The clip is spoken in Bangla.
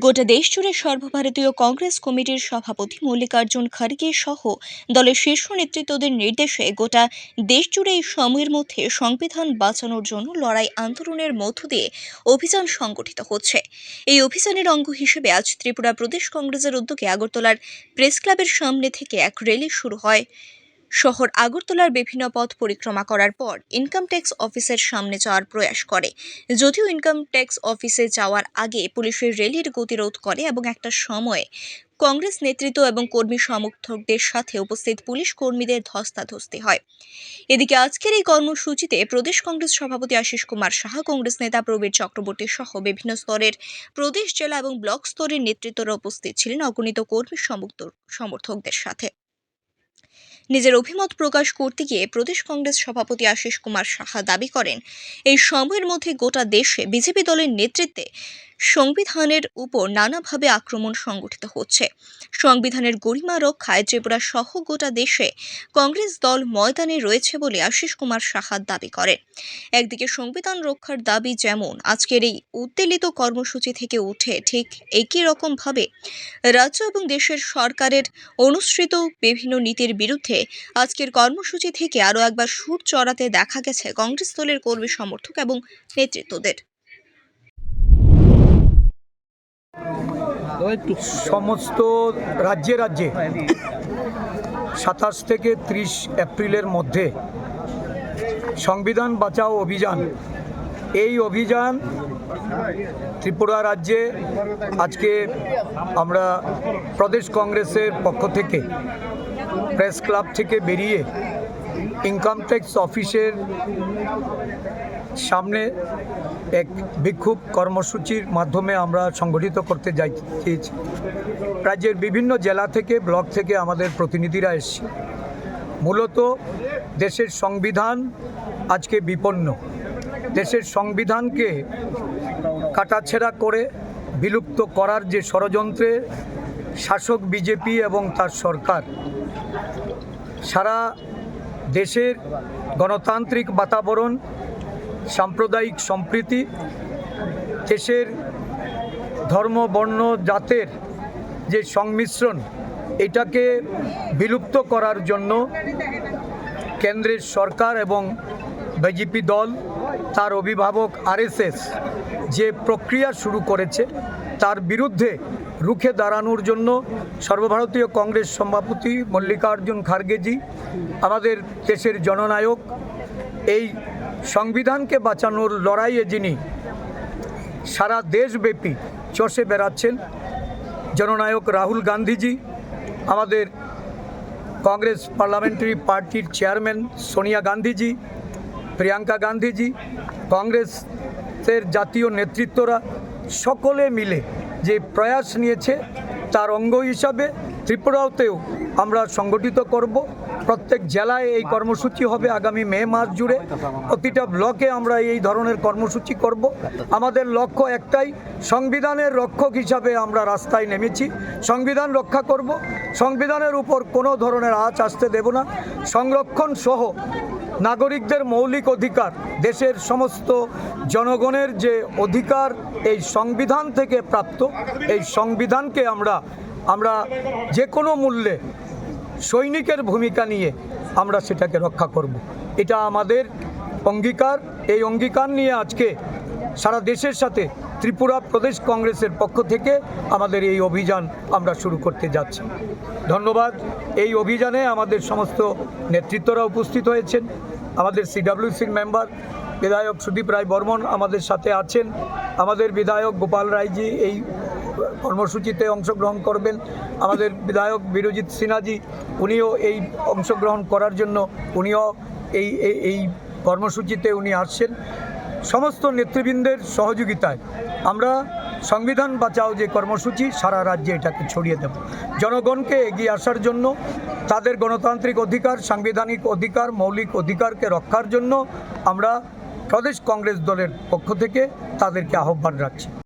গোটা দেশ জুড়ে সর্বভারতীয় কংগ্রেস কমিটির সভাপতি মল্লিকার্জুন খাড়গে সহ দলের শীর্ষ নেতৃত্বদের নির্দেশে গোটা দেশ জুড়ে এই সময়ের মধ্যে সংবিধান বাঁচানোর জন্য লড়াই আন্দোলনের মধ্য দিয়ে অভিযান সংগঠিত হচ্ছে। এই অভিযানের অঙ্গ হিসেবে আজ ত্রিপুরা প্রদেশ কংগ্রেসের উদ্যোগে আগরতলার প্রেস ক্লাবের সামনে থেকে এক র্যালি শুরু হয়। শহর আগরতলার বিভিন্ন পথ পরিক্রমা করার পর ইনকাম ট্যাক্স অফিসের সামনে যাওয়ার প্রয়াস করে। যদিও ইনকাম ট্যাক্স অফিসে যাওয়ার আগে পুলিশের র্যালির গতিরোধ করে এবং একটা সময়ে কংগ্রেস নেতৃত্ব এবং কর্মী সমর্থকদের সাথে উপস্থিত পুলিশ কর্মীদের ধস্তাধস্তি হয়। এদিকে আজকের এই কর্মসূচিতে প্রদেশ কংগ্রেস সভাপতি আশিস কুমার সাহা, কংগ্রেস নেতা প্রবীর চক্রবর্তী সহ বিভিন্ন স্তরের প্রদেশ, জেলা এবং ব্লক স্তরের নেতৃত্বরা উপস্থিত ছিলেন অগণিত কর্মী সমর্থকদের সাথে। নিজের অভিমত প্রকাশ করতে গিয়ে প্রদেশ কংগ্রেস সভাপতি আশিস কুমার সাহা দাবি করেন, এই সময়ের মধ্যে গোটা দেশে বিজেপি দলের নেতৃত্বে সংবিধানের উপর নানাভাবে আক্রমণ সংগঠিত হচ্ছে। সংবিধানের গরিমা রক্ষায় ত্রিপুরা সহ গোটা দেশে কংগ্রেস দল ময়দানে রয়েছে বলে আশিস কুমার সাহা দাবি করেন। একদিকে সংবিধান রক্ষার দাবি যেমন আজকের এই উত্তেলিত কর্মসূচি থেকে উঠে, ঠিক একই রকম ভাবে রাজ্য এবং দেশের সরকারের অনুসৃত বিভিন্ন নীতির বিরুদ্ধে আজকের কর্মসূচি থেকে আরও একবার সুর চড়াতে দেখা গেছে কংগ্রেস দলের কর্মী সমর্থক এবং নেতৃত্বদের। সমস্ত রাজ্যে 27 থেকে 30 এপ্রিলের মধ্যে সংবিধান বাঁচাও অভিযান, এই অভিযান ত্রিপুরা রাজ্যে আজকে আমরা প্রদেশ কংগ্রেসের পক্ষ থেকে প্রেস ক্লাব থেকে বেরিয়ে ইনকাম ট্যাক্স অফিসের সামনে এক বিক্ষোভ কর্মসূচির মাধ্যমে আমরা সংগঠিত করতে চেয়েছি। রাজ্যের বিভিন্ন জেলা থেকে, ব্লক থেকে আমাদের প্রতিনিধিরা এসেছে। মূলত দেশের সংবিধান আজকে বিপন্ন। দেশের সংবিধানকে কাটাছেঁড়া করে বিলুপ্ত করার যে ষড়যন্ত্রে শাসক বিজেপি এবং তার সরকার সারা দেশের গণতান্ত্রিক বাতাবরণ, সাম্প্রদায়িক সম্প্রীতি, দেশের ধর্ম, বর্ণ, জাতের যে সংমিশ্রণ, এটাকে বিলুপ্ত করার জন্য কেন্দ্রের সরকার এবং বিজেপি দল, তার অভিভাবক আরএসএস যে প্রক্রিয়া শুরু করেছে, তার বিরুদ্ধে রুখে দাঁড়ানোর জন্য সর্বভারতীয় কংগ্রেস সভাপতি মল্লিকার্জুন খাড়গেজি, আমাদের দেশের জননায়ক, এই সংবিধানকে বাঁচানোর লড়াইয়ে যিনি সারা দেশব্যাপী চষে বেড়াচ্ছেন, জননায়ক রাহুল গান্ধীজি, আমাদের কংগ্রেস পার্লামেন্টারি পার্টির চেয়ারম্যান সোনিয়া গান্ধীজি, প্রিয়াঙ্কা গান্ধীজি, কংগ্রেসের জাতীয় নেতৃত্বরা সকলে মিলে যে প্রয়াস নিয়েছে, তার অঙ্গ হিসাবে ত্রিপুরাতেও আমরা সংগঠিত করব। প্রত্যেক জেলায় এই কর্মসূচি হবে আগামী মে মাস জুড়ে। প্রতিটা ব্লকে আমরা এই ধরনের কর্মসূচি করব। আমাদের লক্ষ্য একটাই, সংবিধানের রক্ষক হিসাবে আমরা রাস্তায় নেমেছি। সংবিধান রক্ষা করব, সংবিধানের উপর কোনো ধরনের আঁচ আসতে দেব না। সংরক্ষণ সহ নাগরিকদের মৌলিক অধিকার, দেশের সমস্ত জনগণের যে অধিকার এই সংবিধান থেকে প্রাপ্ত, এই সংবিধানকে আমরা যে কোনো মূল্যে সৈনিকের ভূমিকা নিয়ে আমরা সেটাকে রক্ষা করব। এটা আমাদের অঙ্গীকার। এই অঙ্গীকার নিয়ে আজকে সারা দেশের সাথে ত্রিপুরা প্রদেশ কংগ্রেসের পক্ষ থেকে আমাদের এই অভিযান আমরা শুরু করতে যাচ্ছি। ধন্যবাদ। এই অভিযানে আমাদের সমস্ত নেতৃত্বরা উপস্থিত হয়েছেন। আমাদের সিডব্লিউসির মেম্বার বিধায়ক সুদীপ রায় বর্মন আমাদের সাথে আছেন। আমাদের বিধায়ক গোপাল রায়জি এই কর্মসূচিতে অংশগ্রহণ করবেন। আমাদের বিধায়ক বিরজিৎ সিনহাজি, উনিও এই অংশগ্রহণ করার জন্য উনিও এই কর্মসূচিতে উনি আসছেন। সমস্ত নেতৃবৃন্দের সহযোগিতায় আমরা সংবিধান বাঁচাও যে কর্মসূচি সারা রাজ্যে এটাকে ছড়িয়ে দেব। জনগণকে এগিয়ে আসার জন্য, তাদের গণতান্ত্রিক অধিকার, সাংবিধানিক অধিকার, মৌলিক অধিকারকে রক্ষার জন্য আমরা প্রদেশ কংগ্রেস দলের পক্ষ থেকে তাদেরকে আহ্বান রাখছি।